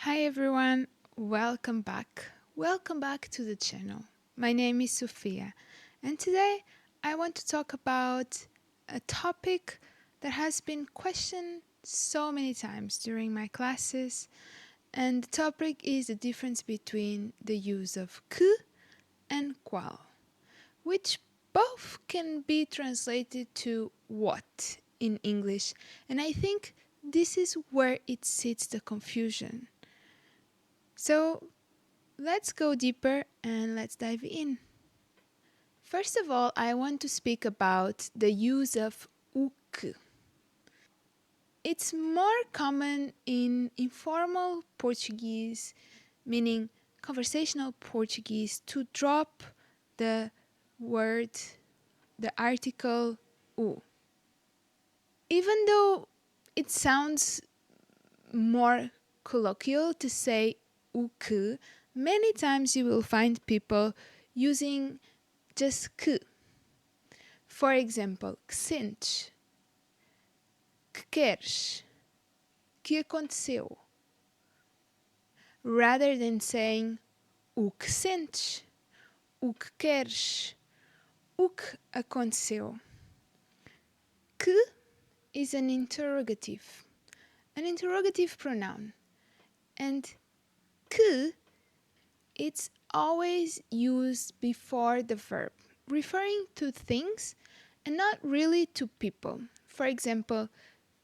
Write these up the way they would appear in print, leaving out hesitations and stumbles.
Hi everyone, welcome back. Welcome back to the channel. My name is Sofia, and today I want to talk about a topic that has been questioned so many times during my classes, and the topic is the difference between the use of QUE and QUAL, which both can be translated to what in English, and I think this is where it sits the confusion. So let's go deeper and let's dive in. First of all, I want to speak about the use of o que. It's more common in informal Portuguese, meaning conversational Portuguese, to drop the word, the article o. Even though it sounds more colloquial to say o que, many times you will find people using just que. For example, que sentes, que queres, que aconteceu, rather than saying o que sentes, o que queres, o que aconteceu. Que is an interrogative pronoun, and que it's always used before the verb, referring to things and not really to people. For example,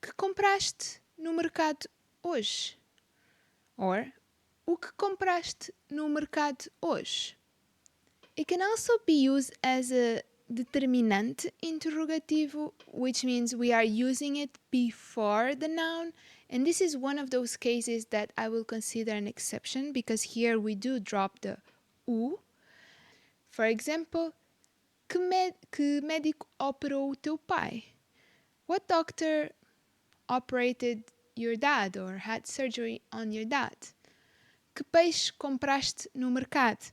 que compraste no mercado hoje? Or, o que compraste no mercado hoje? It can also be used as a determinante interrogativo, which means we are using it before the noun, and this is one of those cases that I will consider an exception because here we do drop the u. For example, que médico operou o teu pai? What doctor operated your dad or had surgery on your dad? Que peixe compraste no mercado?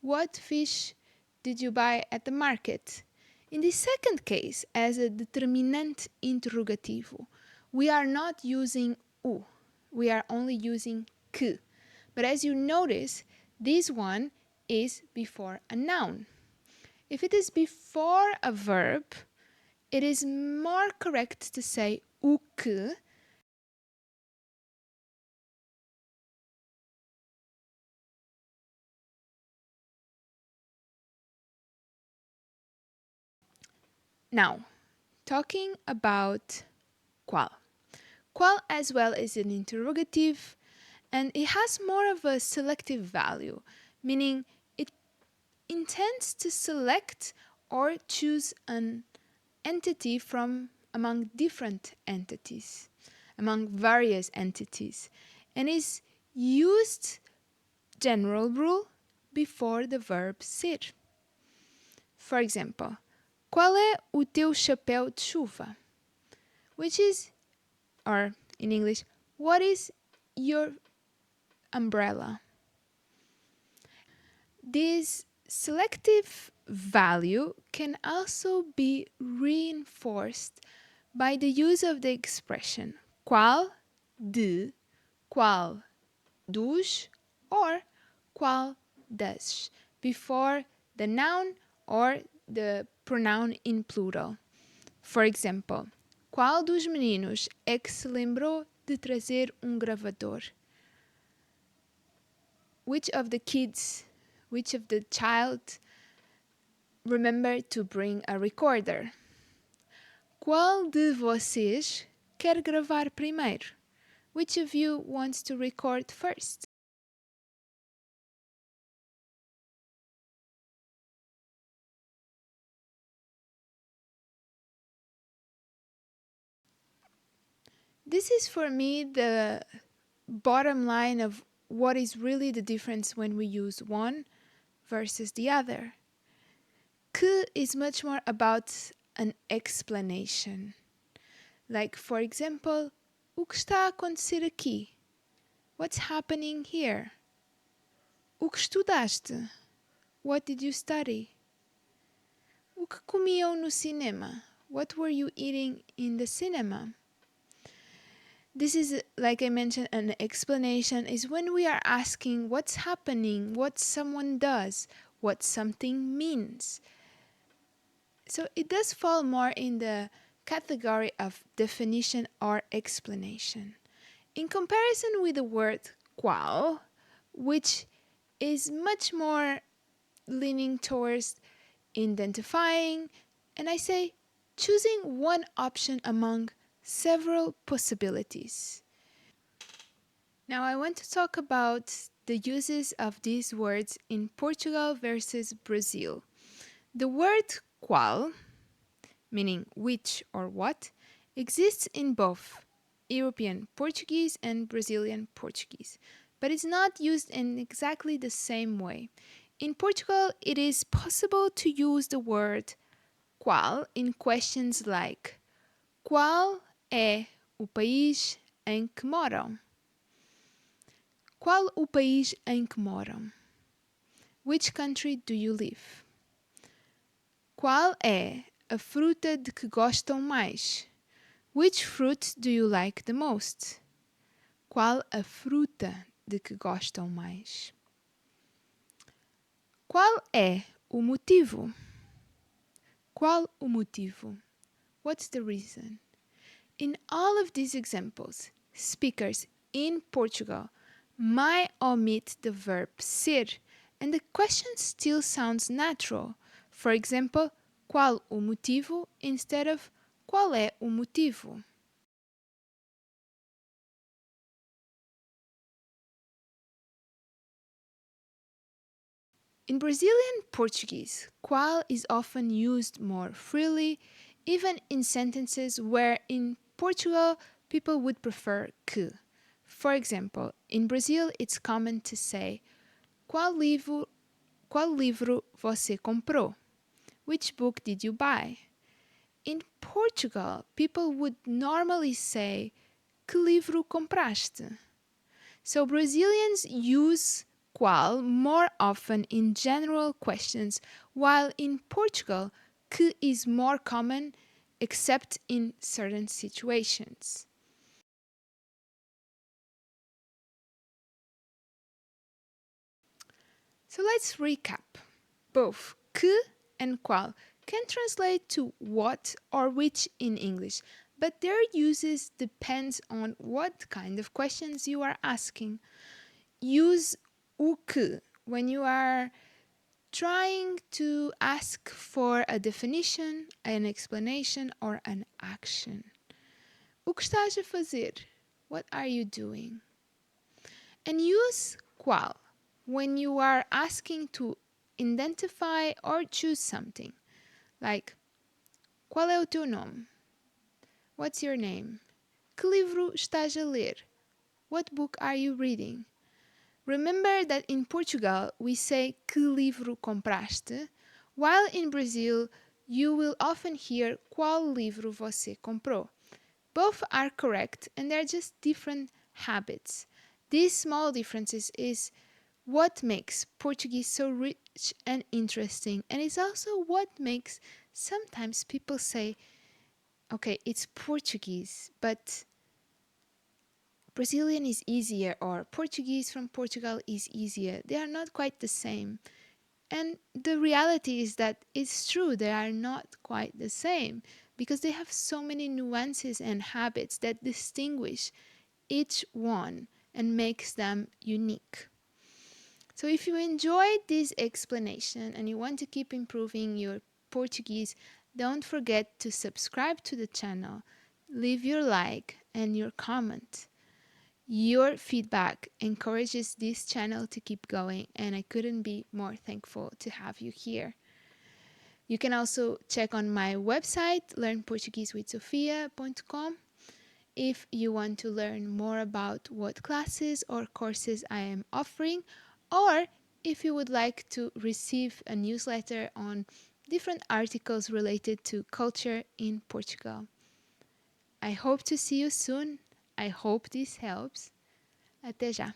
What fish did you buy at the market? In the second case, as a determinante interrogativo, we are not using u, we are only using que. But as you notice, this one is before a noun. If it is before a verb, it is more correct to say o que. Now, talking about qual. Qual as well is an interrogative, and it has more of a selective value, meaning it intends to select or choose an entity from among different entities, among various entities, and is used, general rule, before the verb ser. For example, qual é o teu chapéu de chuva? Which is, or in English, what is your umbrella? This selective value can also be reinforced by the use of the expression qual de, qual dos, or qual das before the noun or the pronoun in plural. For example, qual dos meninos é que se lembrou de trazer gravador? Which of the child remembered to bring a recorder? Qual de vocês quer gravar primeiro? Which of you wants to record first? This is for me the bottom line of what is really the difference when we use one versus the other. Que is much more about an explanation. Like, for example, o que está a acontecer aqui? What's happening here? O que estudaste? What did you study? O que comiam no cinema? What were you eating in the cinema? This is, like I mentioned, an explanation is when we are asking what's happening, what someone does, what something means. So it does fall more in the category of definition or explanation. In comparison with the word qual, which is much more leaning towards identifying, and I say choosing one option among several possibilities. Now I want to talk about the uses of these words in Portugal versus Brazil. The word qual, meaning which or what, exists in both European Portuguese and Brazilian Portuguese, but is not used in exactly the same way. In Portugal, it is possible to use the word qual in questions like qual é o país em que moram? Qual o país em que moram? Which country do you live? Qual é a fruta de que gostam mais? Which fruit do you like the most? Qual a fruta de que gostam mais? Qual é o motivo? Qual o motivo? What's the reason? In all of these examples, speakers in Portugal might omit the verb ser, and the question still sounds natural. For example, qual o motivo instead of qual é o motivo? In Brazilian Portuguese, qual is often used more freely, even in sentences where in Portugal people would prefer que. For example, in Brazil it's common to say qual livro você comprou? Which book did you buy? In Portugal, people would normally say que livro compraste? So Brazilians use qual more often in general questions, while in Portugal, que is more common except in certain situations. So let's recap. Both que and qual can translate to what or which in English, but their uses depends on what kind of questions you are asking. Use o que when you are trying to ask for a definition, an explanation, or an action. O que estás a fazer? What are you doing? And use qual when you are asking to identify or choose something. Like, qual é o teu nome? What's your name? Que livro estás a ler? What book are you reading? Remember that in Portugal we say que livro compraste, while in Brazil you will often hear qual livro você comprou. Both are correct and they're just different habits. These small differences is what makes Portuguese so rich and interesting, and it's also what makes sometimes people say, okay, it's Portuguese, but Brazilian is easier, or Portuguese from Portugal is easier. They are not quite the same. And the reality is that it's true, they are not quite the same because they have so many nuances and habits that distinguish each one and makes them unique. So if you enjoyed this explanation and you want to keep improving your Portuguese, don't forget to subscribe to the channel, leave your like and your comment. Your feedback encourages this channel to keep going, and I couldn't be more thankful to have you here. You can also check on my website, learnportuguesewithsofia.com, if you want to learn more about what classes or courses I am offering, or if you would like to receive a newsletter on different articles related to culture in Portugal. I hope to see you soon. I hope this helps. Até já!